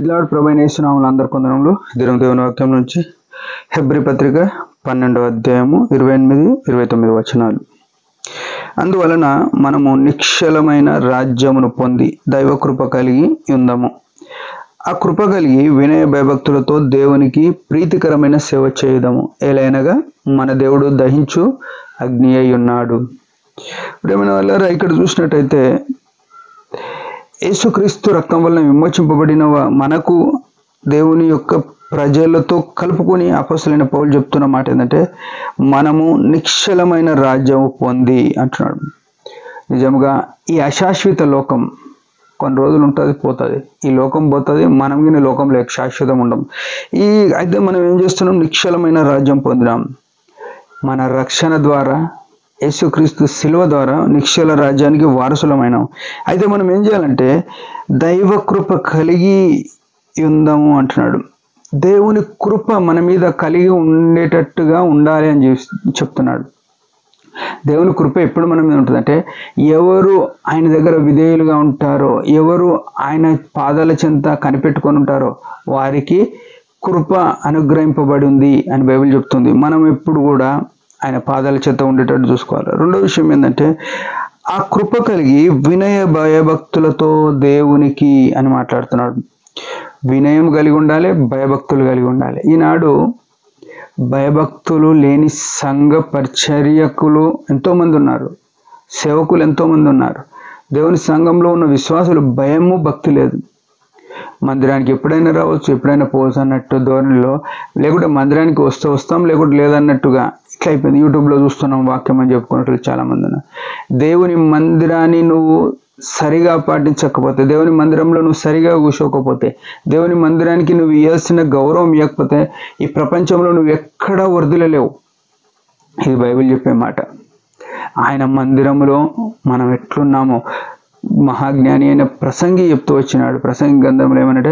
ఇలాంటి ప్రభైన యేసునామములో అందరి కొందరంలో దేవుని వాక్యం నుంచి హెబ్రీ పత్రిక 12వ అధ్యాయము 28-29 వచనాలు. అందువలన మనము నిశ్చలమైన రాజ్యమును పొంది దైవకృప కలిగి ఉందాము. ఆ కృప కలిగి వినయ భయభక్తులతో దేవునికి ప్రీతికరమైన సేవ చేయుదాము. ఏలైనగా మన దేవుడు దహించు అగ్ని అయి ఉన్నాడు. ప్రియమైన వాళ్ళారా, ఇక్కడ చూసినట్టయితే యేసుక్రీస్తు రక్తం వలన విమోచింపబడిన మనకు దేవుని యొక్క ప్రజలతో కలుపుకొని అపొస్తలుడైన పౌలు చెప్తున్న మాట ఏంటంటే, మనము నిశ్చలమైన రాజ్యం పొంది అంటున్నాడు. నిజంగా ఈ అశాశ్వత లోకం కొన్ని రోజులు ఉంటుంది, పోతుంది. ఈ లోకం పోతుంది, మనం కానీ లోకంలో శాశ్వతం ఉండం. అయితే మనం ఏం చేస్తున్నాం? నిశ్చలమైన రాజ్యం పొందినాం. మన రక్షణ ద్వారా, యేసుక్రీస్తు శిలువ ద్వారా నిశ్చల రాజ్యానికి వారసులమైనాం. అయితే మనం ఏం చేయాలంటే దైవ కృప కలిగి ఉందాము అంటున్నాడు. దేవుని కృప మన మీద కలిగి ఉండేటట్టుగా ఉండాలి అని చెప్తున్నాడు. దేవుని కృప ఎప్పుడు మన మీద ఉంటుందంటే, ఎవరు ఆయన దగ్గర విధేయులుగా ఉంటారో, ఎవరు ఆయన పాదాల చెంత కనిపెట్టుకొని ఉంటారో వారికి కృప అనుగ్రహింపబడి ఉంది అని బైబిల్ చెప్తుంది. మనం ఎప్పుడు కూడా ఆయన పాదాల చెంత ఉండేటట్టు చూసుకోవాలి. రెండో విషయం ఏంటంటే, ఆ కృప కలిగి వినయ భయభక్తులతో దేవునికి అని మాట్లాడుతున్నాడు. వినయం కలిగి ఉండాలి, భయభక్తులు కలిగి ఉండాలి. ఈనాడు భయభక్తులు లేని సంఘ పరిచర్యకులు ఎంతోమంది ఉన్నారు, సేవకులు ఎంతోమంది ఉన్నారు. దేవుని సంఘంలో ఉన్న విశ్వాసులు భయము భక్తి లేదు. మందిరానికి ఎప్పుడైనా రావచ్చు, ఎప్పుడైనా పోవచ్చు అన్నట్టు ధోరణిలో, లేకుంటే మందిరానికి వస్తాం, లేకుంటే లేదన్నట్టుగా ఇట్లా అయిపోయింది. యూట్యూబ్లో చూస్తున్నాం వాక్యం అని చెప్పుకున్నట్లు చాలామంది ఉన్నారు. దేవుని మందిరాన్ని నువ్వు సరిగా పాటించకపోతే, దేవుని మందిరంలో నువ్వు సరిగా కూర్చోకపోతే, దేవుని మందిరానికి నువ్వు ఇవ్వాల్సిన గౌరవం ఇవ్వకపోతే ఈ ప్రపంచంలో నువ్వు ఎక్కడా వర్ధిల్లలేవు. ఇది బైబిల్ చెప్పే మాట. ఆయన మందిరంలో మనం ఎట్లున్నామో మహాజ్ఞాని అయిన ప్రసంగి చెప్తూ వచ్చినాడు. ప్రసంగి గ్రంథంలో ఏమనంటే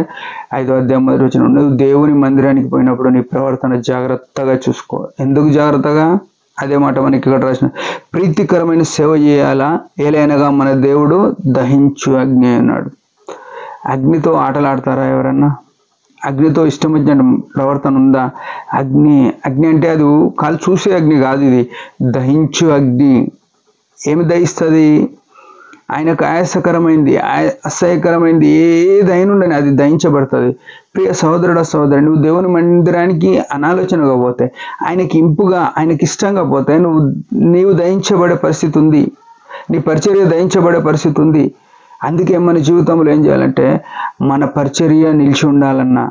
5వ అధ్యాయం 1వ వచనం, నువ్వు దేవుని మందిరానికి పోయినప్పుడు నీ ప్రవర్తన జాగ్రత్తగా చూసుకో. ఎందుకు జాగ్రత్తగా? అదే మాట మనకి ఇక్కడ రాసిన, ప్రీతికరమైన సేవ చేయాలా, ఏలైనగా మన దేవుడు దహించు అగ్ని అన్నాడు. అగ్నితో ఆటలాడతారా ఎవరన్నా? అగ్నితో ఇష్టం వచ్చిన ప్రవర్తన ఉందా? అగ్ని అంటే అది కాలు చూసే అగ్ని కాదు, ఇది దహించు అగ్ని. ఏమి దహిస్తుంది? ఆయనకు ఆయాసకరమైంది, అసహ్యకరమైంది ఏదైనా ఉండని అది దహించబడుతుంది. ప్రియ సహోదరుడు సహోదరు, నువ్వు దేవుని మందిరానికి అనాలోచనగా పోతే, ఆయనకి ఇంపుగా, ఆయనకి ఇష్టంగా పోతే నీవు దహించబడే పరిస్థితి ఉంది, నీ పరిచర్య దహించబడే పరిస్థితి ఉంది. అందుకే మన జీవితంలో ఏం చేయాలంటే, మన పరిచర్య నిలిచి ఉండాలన్నా,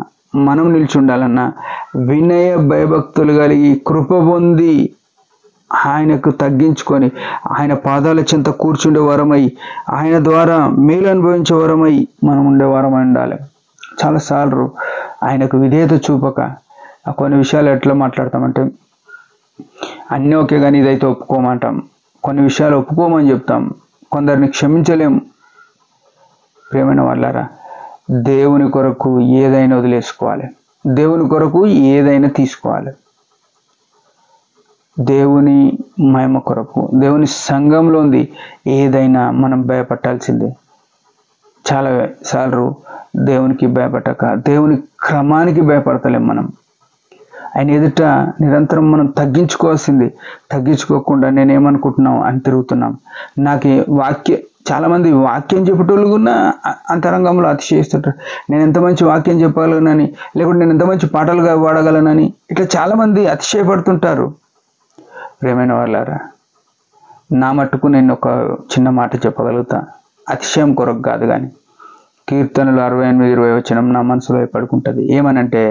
మనం నిలిచి ఉండాలన్నా వినయ భయభక్తులు కలిగి కృప పొంది ఆయనకు తగ్గించుకొని ఆయన పాదాల చెంత కూర్చుండే వరమై, ఆయన ద్వారా మేలు అనుభవించే వరమై మనం ఉండే వరమై ఉండాలి. చాలాసార్లు ఆయనకు విధేయత చూపక కొన్ని విషయాలు ఎట్లా మాట్లాడతామంటే, అన్నీ ఓకే కానీ ఇదైతే ఒప్పుకోమంటాం, కొన్ని విషయాలు ఒప్పుకోమని చెప్తాం, కొందరిని క్షమించలేం. ప్రియమైన వాళ్ళారా, దేవుని కొరకు ఏదైనా వదిలేసుకోవాలి, దేవుని కొరకు ఏదైనా తీసుకోవాలి. దేవుని మహిమ కొరకు, దేవుని సంఘంలో ఉంది ఏదైనా మనం భయపట్టాల్సిందే. చాలా సార్లు దేవునికి భయపడక దేవుని క్రమానికి భయపడతలేం. మనం ఆయన ఎదుట నిరంతరం మనం తగ్గించుకోవాల్సింది. తగ్గించుకోకుండా నేనేమనుకుంటున్నాం అని తిరుగుతున్నాం. నాకు చాలామంది వాక్యం చెప్పేటోళ్ళు కూడా అంతరంగంలో అతిశయిస్తుంటారు. నేను ఎంత మంచి వాక్యం చెప్పగలనని, లేకుంటే నేను ఎంత మంచి పాటలుగా పాడగలనని, ఇట్లా చాలామంది అతిశయపడుతుంటారు. ప్రియమైన వాళ్ళారా, నా మట్టుకు నేను ఒక చిన్న మాట చెప్పగలుగుతా, అతిశయం కొరకు కాదు కానీ. కీర్తనలు 68-20 వచనం నా మనసులో పడుకుంటుంది. ఏమనంటే,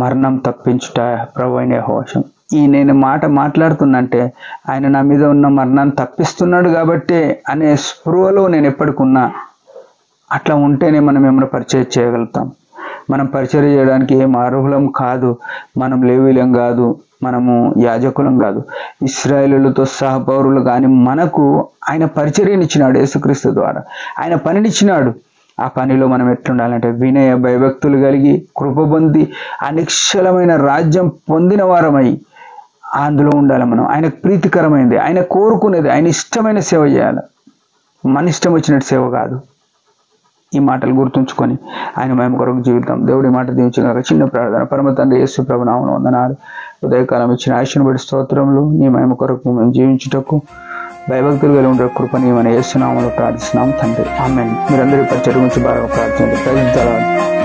మరణం తప్పించుట ప్రభువైన యెహోవా వశం. నేను మాట మాట్లాడుతున్నంటే ఆయన నా మీద ఉన్న మరణాన్ని తప్పిస్తున్నాడు కాబట్టే అనే స్పృహలో నేను ఎప్పటికున్నా. అట్లా ఉంటేనే మనం ఏమైనా పరిచయం చేయగలుగుతాం. మనం పరిచయం చేయడానికి ఏం అర్హులం కాదు, మనం లేవీలం కాదు, మనము యాజకులం కాదు, ఇశ్రాయేలులతో సహపౌరులు. కానీ మనకు ఆయన పరిచర్యనిచ్చినాడు, యేసుక్రీస్తు ద్వారా ఆయన పనినిచ్చినాడు. ఆ పనిలో మనం ఎట్లుండాలంటే వినయ భయభక్తులు కలిగి కృప పొంది అనిశ్చలమైన రాజ్యం పొందిన వారమై అందులో ఉండాలి. మనం ఆయనకు ప్రీతికరమైనది, ఆయన కోరుకునేది, ఆయన ఇష్టమైన సేవ చేయాలి. మన ఇష్టం వచ్చినట్టు సేవ కాదు. ఈ మాటలు గుర్తుంచుకొని ఆయన మహిమ కొరకు జీవితం. దేవుడి మాట దీవించగా చిన్న ప్రార్థన. పరమ తండ్రి యేసు ప్రభు నామమున వందనాలు. ఉదయకాలం ఇచ్చిన ఆశను బట్టి స్తోత్రములు. నీ మహిమ కొరకు మేము జీవించుటకు భయభక్తులు కలిగి ఉండే కృప నీవని యేసు నామములో ప్రార్థిస్తున్నాం తండ్రి. ఆమేన్. మీరందరి పరిచర్య గురించి బాగా ప్రార్థించండి. Praise the lord.